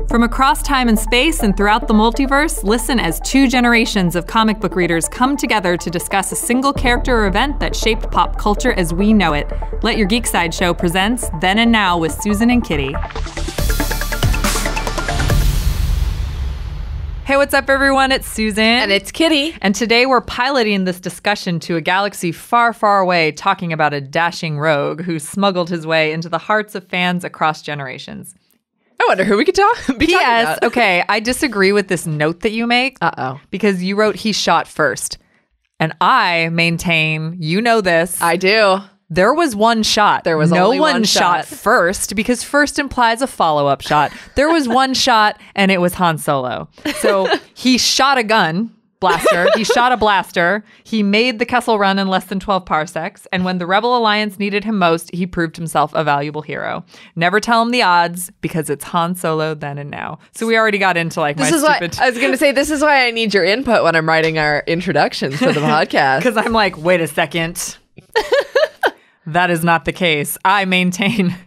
From across time and space and throughout the multiverse, listen as two generations of comic book readers come together to discuss a single character or event that shaped pop culture as we know it. Let Your Geek Sideshow presents Then and Now with Susan and Kitty. Hey, what's up, everyone? It's Susan. And it's Kitty. And today we're piloting this discussion to a galaxy far, far away, talking about a dashing rogue who smuggled his way into the hearts of fans across generations. I wonder who we could be talking about. Okay, I disagree with this note that you make. Uh-oh. Because you wrote he shot first. And I maintain, you know this. I do. There was one shot. There was only one shot first, because first implies a follow-up shot. There was one shot, and it was Han Solo. So he shot a gun blaster. He shot a blaster. He made the Kessel run in less than 12 parsecs. And when the Rebel Alliance needed him most, he proved himself a valuable hero. Never tell him the odds, because it's Han Solo then and now. So we already got into like this my is stupid... Why, I was going to say, this is why I need your input when I'm writing our introductions for the podcast. Because I'm like, wait a second. That is not the case. I maintain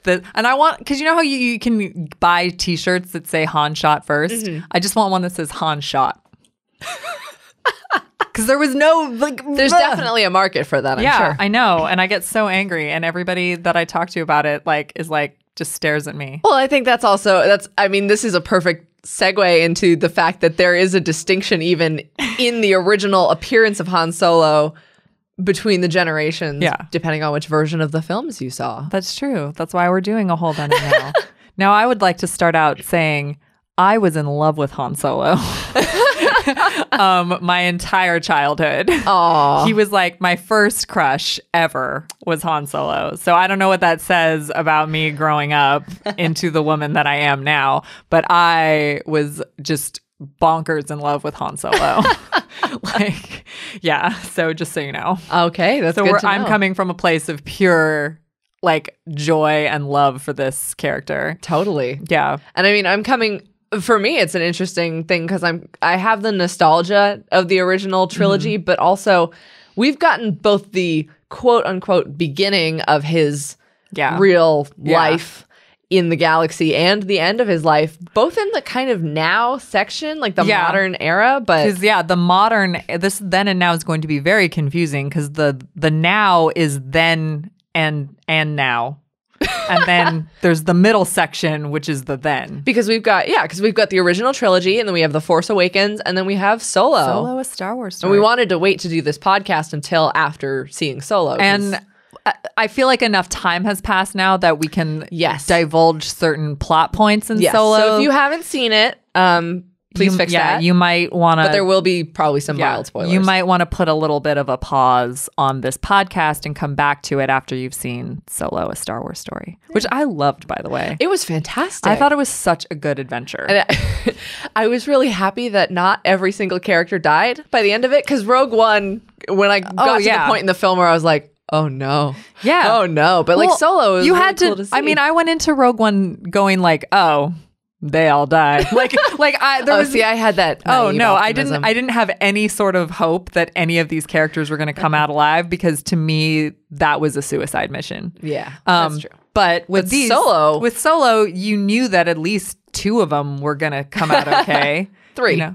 that. And I want, because you know how you can buy t-shirts that say Han shot first? Mm-hmm. I just want one that says Han shot. Because there was no, like... There's definitely a market for that, I'm sure. Yeah, I know. And I get so angry. And everybody that I talk to about it, like, is like, just stares at me. Well, I think that's also, I mean, this is a perfect segue into the fact that there is a distinction even in the original appearance of Han Solo between the generations, depending on which version of the films you saw. That's true. That's why we're doing a whole Then and Now. Now, I would like to start out saying I was in love with Han Solo. My entire childhood. Aww. He was like my first crush ever was Han Solo. So I don't know what that says about me growing up into the woman that I am now, but I was just bonkers in love with Han Solo. Like, yeah. So just so you know. Okay, that's good to know. I'm coming from a place of pure like joy and love for this character. Totally. Yeah. And I mean, for me, it's an interesting thing because I have the nostalgia of the original trilogy, but also we've gotten both the quote unquote beginning of his real life in the galaxy and the end of his life, both in the kind of now section, like the modern era. But because the modern, this then and now is going to be very confusing because the now is then and now. And then there's the middle section, which is the then. Because we've got the original trilogy, and then we have The Force Awakens, and then we have Solo. Solo, a Star Wars story. And we wanted to wait to do this podcast until after seeing Solo. And I feel like enough time has passed now that we can divulge certain plot points in Solo. So if you haven't seen it, please fix that. You might want to... But there will be probably some mild spoilers. You might want to put a little bit of a pause on this podcast and come back to it after you've seen Solo, a Star Wars story, which I loved, by the way. It was fantastic. I thought it was such a good adventure. And I was really happy that not every single character died by the end of it, because Rogue One, when I got to the point in the film where I was like, oh no. Yeah. Oh no. But like Solo was really cool to see. I mean, I went into Rogue One going like, oh, they all died. I had that. Oh no, optimism. I didn't have any sort of hope that any of these characters were going to come out alive, because to me that was a suicide mission. Yeah, that's true. But with Solo, you knew that at least two of them were going to come out okay. Three. You know?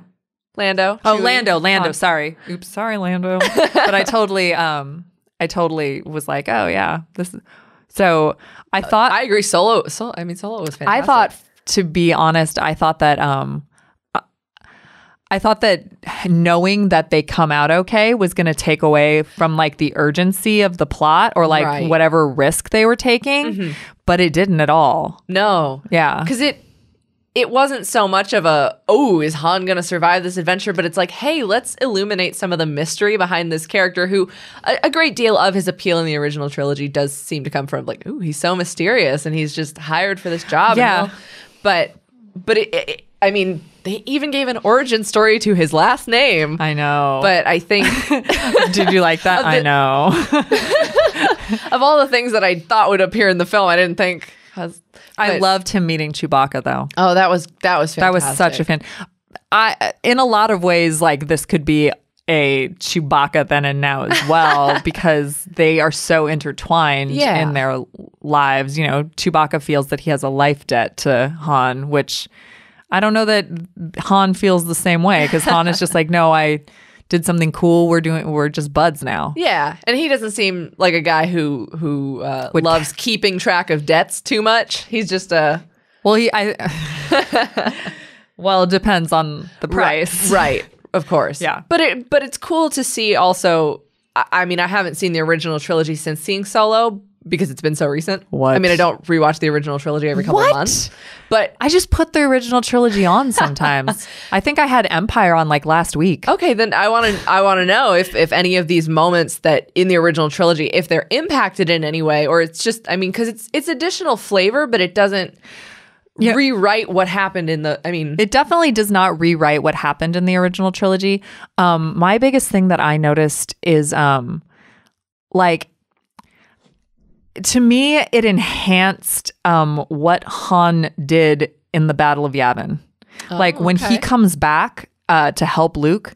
Lando. Oh, Chewie, Lando. Sorry. Oops. Sorry, Lando. But I totally was like, oh yeah, this is. So I thought I agree. Solo was fantastic. I thought. To be honest, I thought that knowing that they come out okay was going to take away from like the urgency of the plot or like whatever risk they were taking, but it didn't at all. No. Yeah. Because it wasn't so much of is Han going to survive this adventure? But it's like, hey, let's illuminate some of the mystery behind this character who a great deal of his appeal in the original trilogy does seem to come from like, he's so mysterious and he's just hired for this job. Yeah. But I mean, they even gave an origin story to his last name. I know. But I think... Did you like that? I know. Of all the things that I thought would appear in the film, I didn't think... I loved him meeting Chewbacca, though. Oh, that was fantastic. That was such a fan. In a lot of ways, like, this could be a Chewbacca then and now as well because they are so intertwined in their lives. You know, Chewbacca feels that he has a life debt to Han, which I don't know that Han feels the same way because Han is just like, no, I did something cool. We're just buds now. Yeah, and he doesn't seem like a guy who loves keeping track of debts too much. He's just a well, well, it depends on the price, right? Of course, yeah. But it's cool to see. Also, I mean, I haven't seen the original trilogy since seeing Solo because it's been so recent. What? I mean, I don't rewatch the original trilogy every couple of months. But I just put the original trilogy on sometimes. I think I had Empire on like last week. Okay, then I want to know if any of these moments that in the original trilogy, if they're impacted in any way, or it's just, I mean, because it's additional flavor, but it doesn't rewrite what happened in the. I mean, it definitely does not rewrite what happened in the original trilogy. My biggest thing that I noticed is like. To me, it enhanced what Han did in the Battle of Yavin. Like when he comes back to help Luke,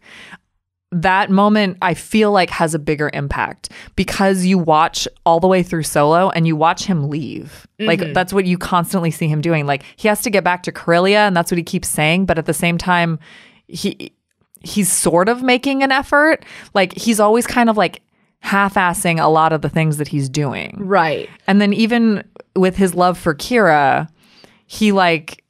that moment I feel like has a bigger impact because you watch all the way through Solo and you watch him leave. Like that's what you constantly see him doing. Like he has to get back to Corellia and that's what he keeps saying. But at the same time, he's sort of making an effort. Like he's always kind of like half-assing a lot of the things that he's doing. Right. And then even with his love for Kira, he like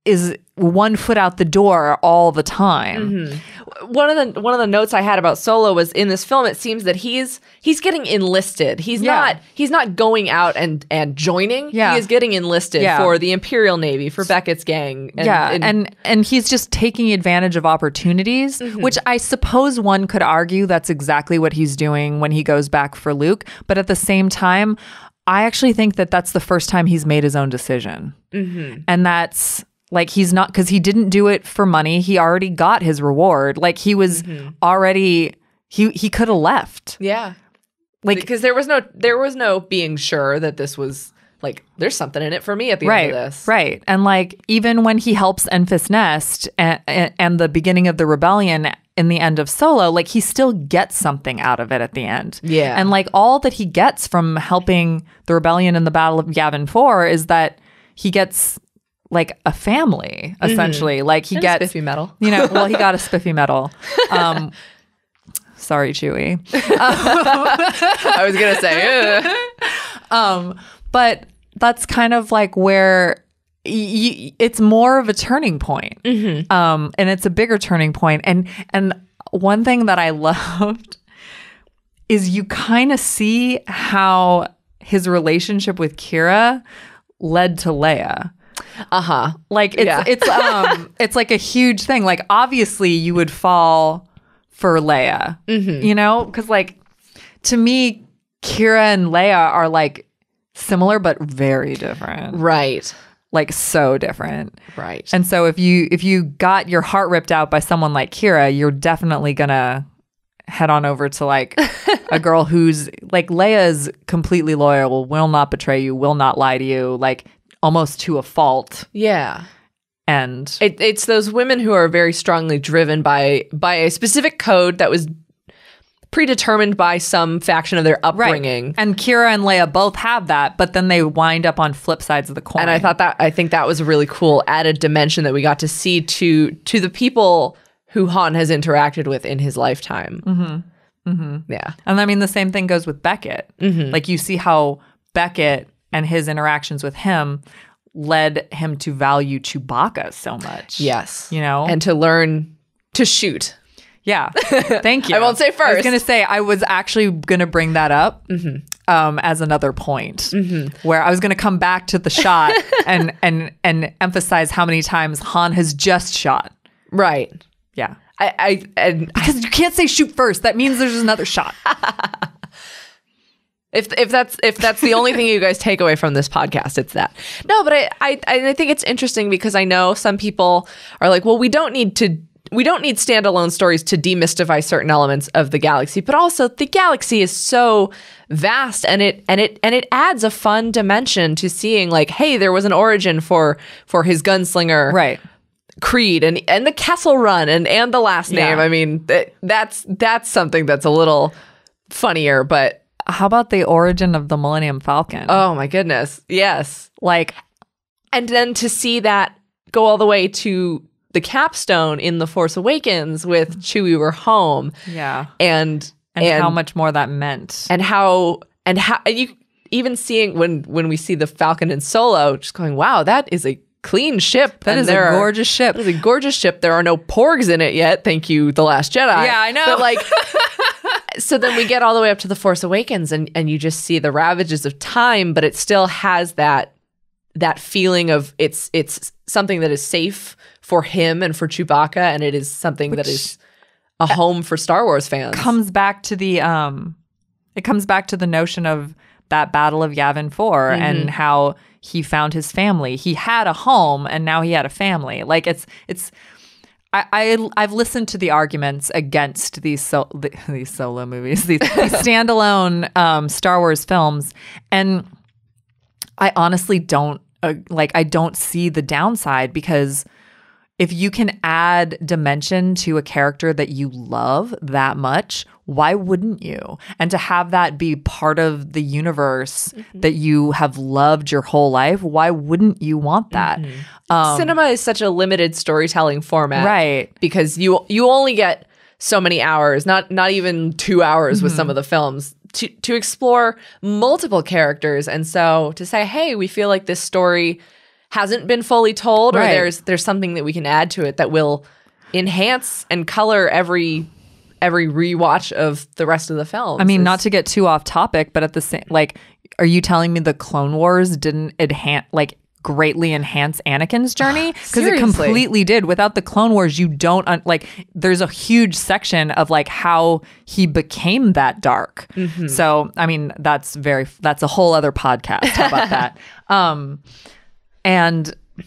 is one foot out the door all the time. One of the notes I had about Solo was in this film, it seems that he's getting enlisted. He's not going out and joining. Yeah. He is getting enlisted for the Imperial Navy, for Beckett's gang. And he's just taking advantage of opportunities, which I suppose one could argue that's exactly what he's doing when he goes back for Luke. But at the same time, I actually think that that's the first time he's made his own decision. And that's like he's not, because he didn't do it for money. He already got his reward. Like he was already, he could have left. Yeah. Like because there was no being sure that this was like, there's something in it for me at the end of this. Right. And like, even when he helps Enfys Nest and the beginning of the rebellion in the end of Solo, like he still gets something out of it at the end. Yeah. And like all that he gets from helping the rebellion in the Battle of Yavin 4 is that he gets like a family, essentially. Like he gets a spiffy medal. You know, well, he got a spiffy medal. Sorry, Chewie. I was gonna say, but that's kind of like where it's more of a turning point. And it's a bigger turning point. And one thing that I loved is you kind of see how his relationship with Kira led to Leia. Like it's like a huge thing. Like obviously you would fall for Leia, you know, because like to me, Kira and Leia are like similar but very different. Right. Like so different. Right. And so if you got your heart ripped out by someone like Kira, you're definitely gonna head on over to like a girl who's like Leia is completely loyal, will not betray you, will not lie to you, like almost to a fault. Yeah. And it's those women who are very strongly driven by a specific code that was predetermined by some faction of their upbringing. Right. And Kira and Leia both have that, but then they wind up on flip sides of the coin. And I think that was a really cool added dimension that we got to see to the people who Han has interacted with in his lifetime. Yeah. And I mean, the same thing goes with Beckett. Like you see how Beckett and his interactions with him led him to value Chewbacca so much. Yes. You know? And to learn to shoot. Yeah. Thank you. I won't say first. I was going to say, I was actually going to bring that up as another point where I was going to come back to the shot and emphasize how many times Han has just shot. Right. Yeah. Because you can't say shoot first. That means there's another shot. If that's the only thing you guys take away from this podcast, it's that. No, but I think it's interesting because I know some people are like, well, we don't need standalone stories to demystify certain elements of the galaxy, but also the galaxy is so vast and it adds a fun dimension to seeing like, hey, there was an origin for his gunslinger. Right. Creed and the Kessel run and the last name. Yeah. I mean, that's something that's a little funnier, but How about the origin of the Millennium Falcon? oh my goodness. Yes. Like, And then to see that go all the way to the capstone in The Force Awakens with Chewie, we're home. yeah. And And how much more that meant. and how and you even seeing when we see the Falcon in Solo, just going, wow, that is a clean ship. That And is a gorgeous ship. That is a gorgeous ship. There are no porgs in it yet. Thank you, The Last Jedi. Yeah, I know. But like, so then we get all the way up to The Force Awakens, and you just see the ravages of time, but it still has that feeling of it's something that is safe for him and for Chewbacca, and it is something that is a home for Star Wars fans. Comes back to the notion of that Battle of Yavin 4 and how he found his family. He had a home and now he had a family. Like I've listened to the arguments against these solo movies, these standalone Star Wars films, and I honestly don't I don't see the downside, because if you can add dimension to a character that you love that much, why wouldn't you? And to have that be part of the universe that you have loved your whole life, why wouldn't you want that? Cinema is such a limited storytelling format, Right. Because you only get so many hours, not even 2 hours with some of the films to explore multiple characters, and so to say, hey, we feel like this story hasn't been fully told, Right. or there's something that we can add to it that will enhance and color every rewatch of the rest of the films. I mean, not to get too off topic, but at the same, like, are you telling me the Clone Wars didn't greatly enhance Anakin's journey? Because it Seriously. completely did. Without the Clone Wars, you don't there's a huge section of like how he became that dark. So, I mean, that's a whole other podcast. How about that?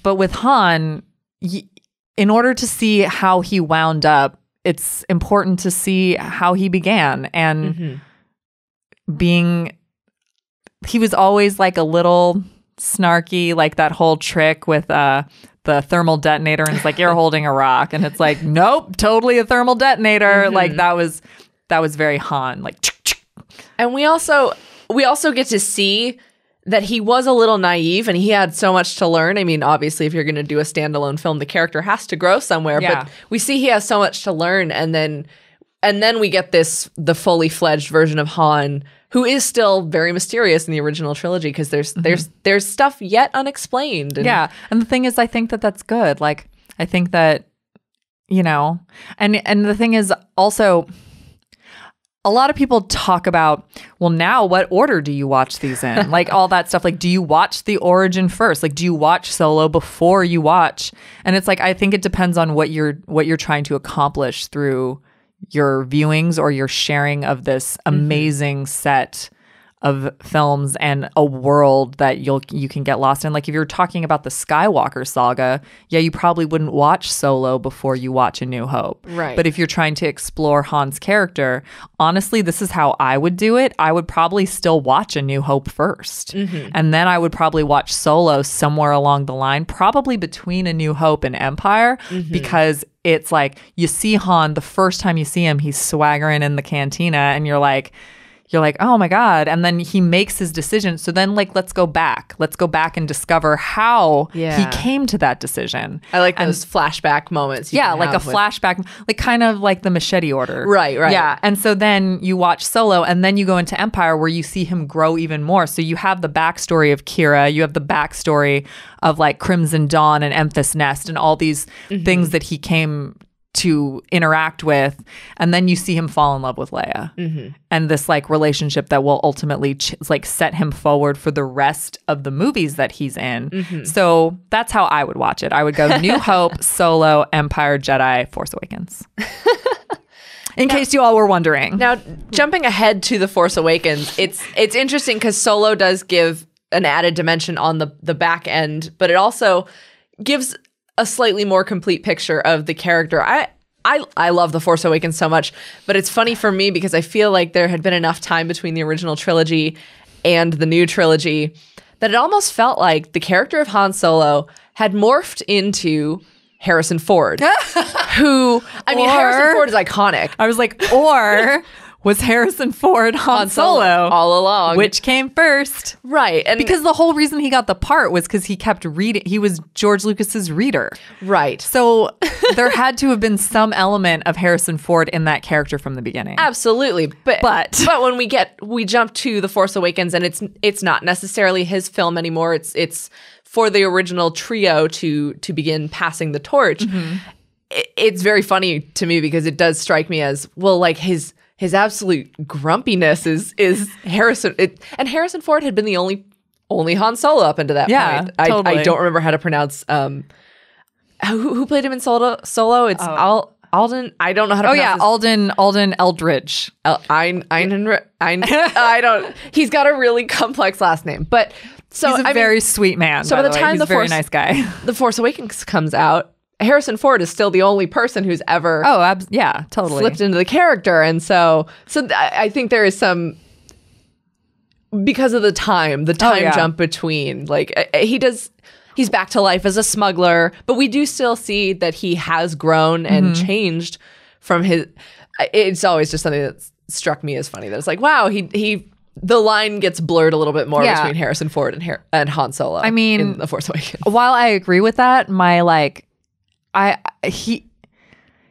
But with Han, in order to see how he wound up, it's important to see how he began, and he was always like a little snarky, like that whole trick with the thermal detonator, and it's like, you're holding a rock, and it's like, nope, totally a thermal detonator. Like that was very Han, like. And we also get to see that he was a little naive and he had so much to learn. I mean, obviously, if you're going to do a standalone film, the character has to grow somewhere. Yeah. But we see he has so much to learn, and then we get the fully fledged version of Han, who is still very mysterious in the original trilogy, because there's stuff yet unexplained. And Yeah, and the thing is, I think that that's good. Like, I think that, and the thing is also, a lot of people talk about, well, now what order do you watch these in? Like all that stuff. Like, do you watch the origin first? Like, do you watch Solo before you watch? And it's like, I think it depends on what you're trying to accomplish through your viewings or your sharing of this amazing set of films and a world that you can get lost in. Like, if you're talking about the Skywalker saga, yeah, you probably wouldn't watch Solo before you watch A New Hope. Right. But if you're trying to explore Han's character, honestly, this is how I would do it. I would probably still watch A New Hope first. And then I would probably watch Solo somewhere along the line, probably between A New Hope and Empire, because it's like, you see Han, the first time you see him, he's swaggering in the cantina, and you're like, oh my God. And then he makes his decision. So then, like, let's go back and discover how he came to that decision. I like those flashback moments. Yeah, like a flashback, like kind of like the machete order. Right. Yeah. And so then you watch Solo, and then you go into Empire, where you see him grow even more. So you have the backstory of Kira, you have the backstory of like Crimson Dawn and Emphas Nest and all these things that he came to interact with, and then you see him fall in love with Leia, and this like relationship that will ultimately like set him forward for the rest of the movies that he's in. So that's how I would watch it. I would go New Hope, Solo, Empire, Jedi, Force Awakens. In case you all were wondering. Now, jumping ahead to The Force Awakens, it's interesting because Solo does give an added dimension on the back end, but it also gives a slightly more complete picture of the character. I love The Force Awakens so much, but it's funny for me because I feel like there had been enough time between the original trilogy and the new trilogy that it almost felt like the character of Han Solo had morphed into Harrison Ford, who, I mean, Harrison Ford is iconic. I was like, or was Harrison Ford Han Solo all along? Which came first? Right. And because the whole reason he got the part was because he kept reading. He was George Lucas's reader. Right. So there had to have been some element of Harrison Ford in that character from the beginning. Absolutely. But when we jump to The Force Awakens, and it's not necessarily his film anymore. It's for the original trio to begin passing the torch. Mm-hmm. It's very funny to me because it does strike me as, well, like his absolute grumpiness is Harrison. And Harrison Ford had been the only Han Solo up until that point. Totally. I don't remember how to pronounce who played him in Solo. It's Alden. I don't know how to pronounce Alden Eldridge. I don't. He's got a really complex last name, but he's a very sweet man. So by the time he's a very nice guy. The Force Awakens comes out, Harrison Ford is still the only person who's ever totally slipped into the character. And so I think there is some, because of the time jump between, like he's back to life as a smuggler, but we do still see that he has grown and changed from his, it's always just something that struck me as funny, that it's like, wow, the line gets blurred a little bit more between Harrison Ford and Han Solo. I mean, in The Force Awakens. While I agree with that,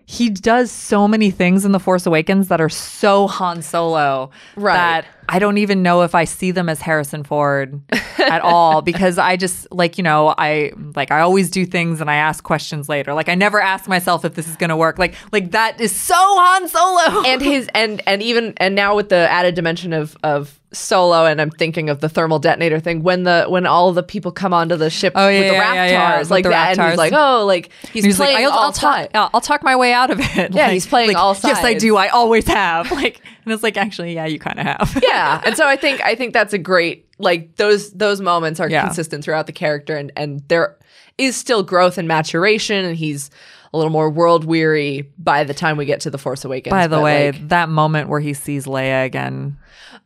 he does so many things in The Force Awakens that are so Han Solo that I don't even know if I see them as Harrison Ford at all, because I just I always do things and I ask questions later. Like I never ask myself if this is going to work. Like that is so Han Solo. And now with the added dimension of Solo, and I'm thinking of the thermal detonator thing when all the people come onto the ship with the Raptors, like that, and he's like, he's playing all sides. I'll talk my way out of it. Yeah, he's playing all sides. Yes, I do. I always have. And it's like, actually, yeah, you kind of have. Yeah, and so I think that's a great, like, those moments are consistent throughout the character, and there is still growth and maturation, and he's a little more world weary by the time we get to The Force Awakens. By the way, that moment where he sees Leia again.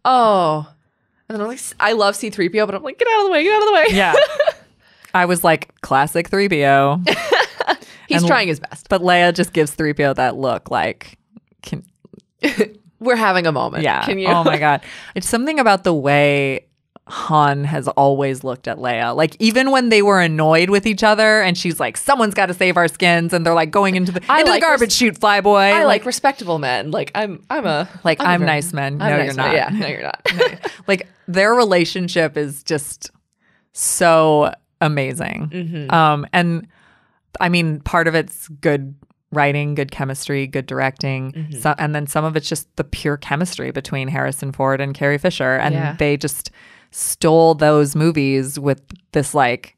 Oh, and then I'm like, I love C-3PO, but I'm like, get out of the way. Yeah. I was like, classic 3PO. He's trying his best. But Leia just gives 3PO that look like, we're having a moment. Yeah. Can you? Oh my God. It's something about the way Han has always looked at Leia. Like, even when they were annoyed with each other and she's like, someone's got to save our skins, and they're like going into the garbage chute, flyboy. I like respectable men. Like I'm nice men. No, you're not. Yeah, no, you're not. Like their relationship is just so amazing. Mm-hmm. And I mean, part of it's good writing, good chemistry, good directing. Mm-hmm. So, and then some of it's just the pure chemistry between Harrison Ford and Carrie Fisher. And they just stole those movies with this like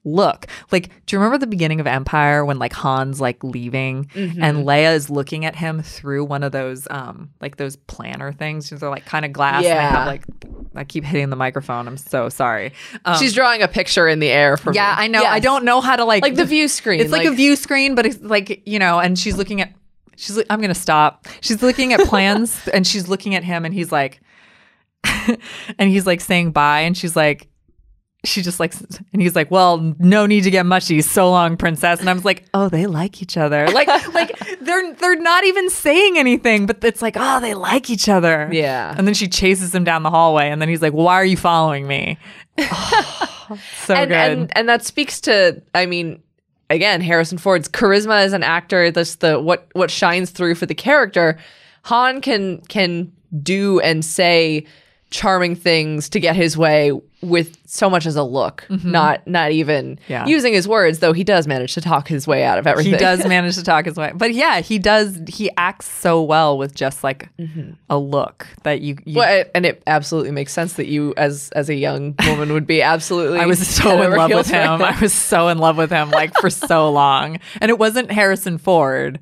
look. Like, do you remember the beginning of Empire when like Han's like leaving and Leia is looking at him through one of those like those planner things? They're like kind of glass. And they have like, I keep hitting the microphone. I'm so sorry. She's drawing a picture in the air for me. I know. Yes. I don't know how to like the view screen. It's like a view screen, but it's like, and she's looking at I'm gonna stop. She's looking at plans and she's looking at him and he's like and he's like saying bye, and she's like, and he's like, well, no need to get mushy, so long, princess. And I was like, oh, they like each other. Like they're not even saying anything, but it's like, oh, they like each other. Yeah. And then she chases him down the hallway, and then he's like, why are you following me? Oh, so good. And that speaks to, I mean, again, Harrison Ford's charisma as an actor. That's what shines through for the character. Han can do and say charming things to get his way with so much as a look, not even using his words, though he does manage to talk his way out of everything. He does manage to talk his way. But yeah, he acts so well with just like a look that you well, and it absolutely makes sense that you as a young woman would be absolutely I was so in love with him. I was so in love with him like for so long. And it wasn't Harrison Ford.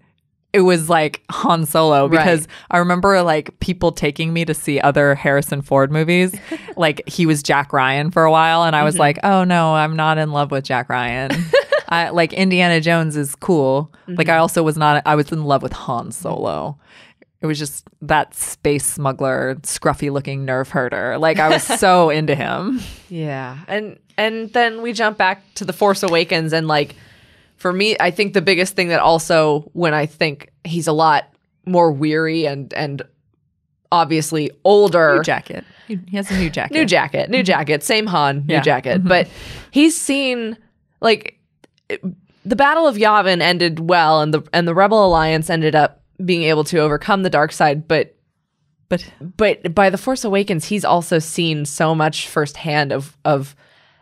It was like Han Solo, because I remember like people taking me to see other Harrison Ford movies. Like he was Jack Ryan for a while, and I was like, oh no, I'm not in love with Jack Ryan. Like Indiana Jones is cool. Like I was in love with Han Solo. It was just that space smuggler, scruffy looking nerve herder. Like I was so into him. Yeah. And then we jump back to The Force Awakens, and like for me, I think the biggest thing that also, when I think he's a lot more weary and obviously older. New jacket. He has a new jacket. New jacket. Same Han, new Yeah. jacket. But he's seen, like, the Battle of Yavin ended well, and the Rebel Alliance ended up being able to overcome the dark side. But by The Force Awakens, he's also seen so much firsthand of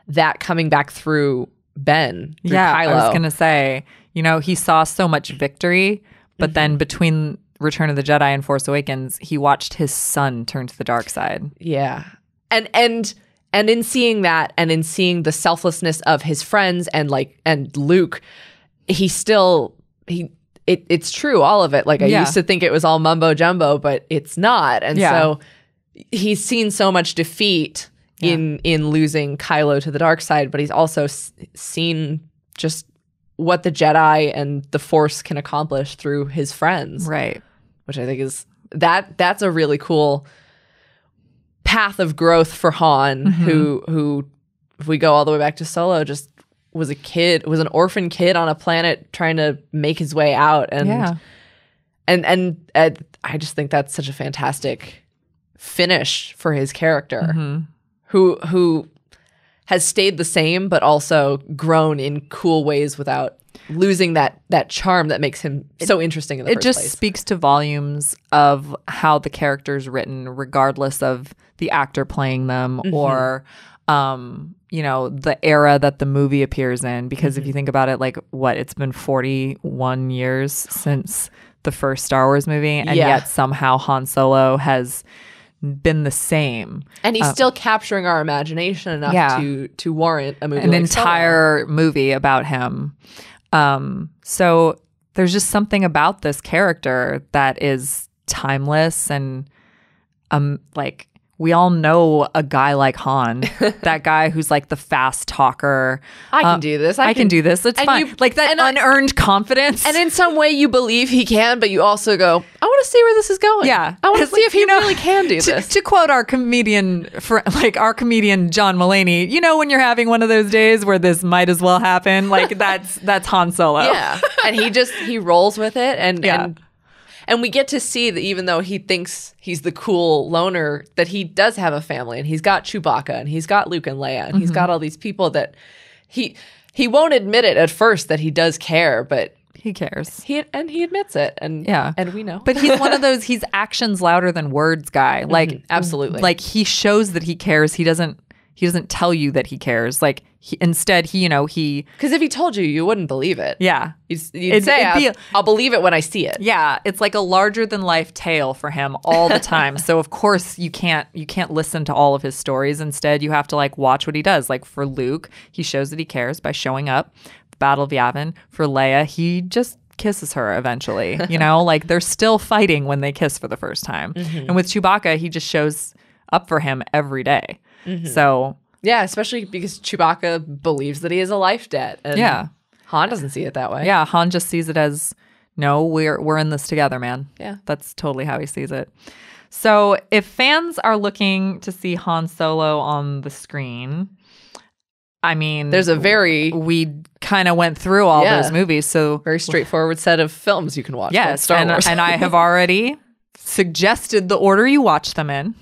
that coming back through Ben, through Kylo. I was gonna say, he saw so much victory, but then between Return of the Jedi and Force Awakens, he watched his son turn to the dark side. Yeah. And in seeing that, and in seeing the selflessness of his friends and Luke, it's true, all of it. Like, I used to think it was all mumbo jumbo, but it's not. And so he's seen so much defeat in losing Kylo to the dark side, but he's also seen just what the Jedi and the Force can accomplish through his friends. Right. Which I think is that's a really cool path of growth for Han, who, if we go all the way back to Solo, just was an orphan kid on a planet trying to make his way out. And I just think that's such a fantastic finish for his character, who has stayed the same, but also grown in cool ways without losing that charm that makes him so interesting in the first place. It just speaks to volumes of how the character's written, regardless of the actor playing them or, the era that the movie appears in. Because if you think about it, it's been 41 years since the first Star Wars movie, and yet somehow Han Solo has been the same, and he's still capturing our imagination enough to warrant a movie, an entire movie about him. So there's just something about this character that is timeless, and we all know a guy like Han, that guy who's like the fast talker. I can do this. I can do this. It's fine. That unearned confidence. And in some way you believe he can, but you also go, I want to see where this is going. Yeah. I want to see if he really can do this. To quote our comedian, our comedian John Mulaney, when you're having one of those days where this might as well happen, that's Han Solo. Yeah. And he rolls with it. And we get to see that even though he thinks he's the cool loner, that he does have a family, and he's got Chewbacca, and he's got Luke and Leia, and he's got all these people that he won't admit it at first that he does care, but he cares. He admits it, and we know. But he's one of those he's actions louder than words guy. Absolutely. He shows that he cares. He doesn't tell you that he cares. Instead, because if he told you, you wouldn't believe it. Yeah. You'd say, I'll believe it when I see it. Yeah. It's like a larger than life tale for him all the time. So of course you can't listen to all of his stories. Instead, you have to watch what he does. For Luke, he shows that he cares by showing up. Battle of Yavin. For Leia, he just kisses her eventually. They're still fighting when they kiss for the first time. And with Chewbacca, he just shows up for him every day. So yeah, especially because Chewbacca believes that he has a life debt. And Han doesn't see it that way. Yeah, Han just sees it as, no, we're in this together, man. Yeah. That's totally how he sees it. So if fans are looking to see Han Solo on the screen, we kind of went through all those movies. So very straightforward set of films you can watch. Yes, Star Wars. and I have already suggested the order you watch them in.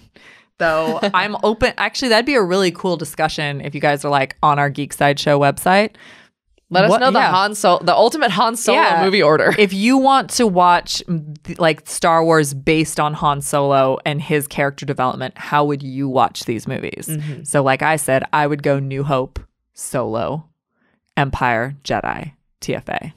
So I'm open. Actually, that'd be a really cool discussion if you guys are on our Geek Sideshow website. Let us know the ultimate Han Solo movie order. If you want to watch Star Wars based on Han Solo and his character development, how would you watch these movies? So like I said, I would go New Hope, Solo, Empire, Jedi, TFA.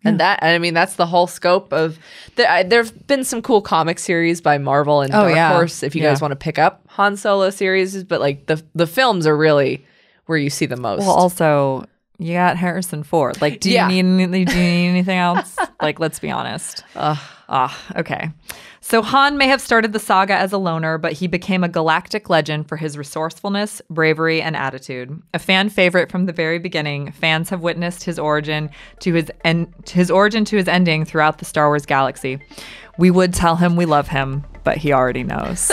And that's the whole scope of there've been some cool comic series by Marvel and Dark Horse if you guys want to pick up Han Solo series, but the films are really where you see the most. Well, also you got Harrison Ford. Do you need anything else? Let's be honest. Okay. So Han may have started the saga as a loner, but he became a galactic legend for his resourcefulness, bravery, and attitude. A fan favorite from the very beginning, fans have witnessed his origin to his ending throughout the Star Wars galaxy. We would tell him we love him, but he already knows.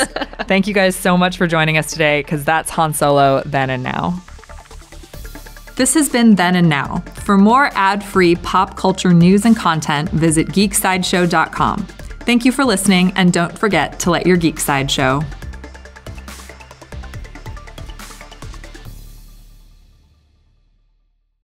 Thank you guys so much for joining us today, because that's Han Solo then and now. This has been Then and Now. For more ad-free pop culture news and content, visit geeksideshow.com. Thank you for listening, and don't forget to let your geek side show.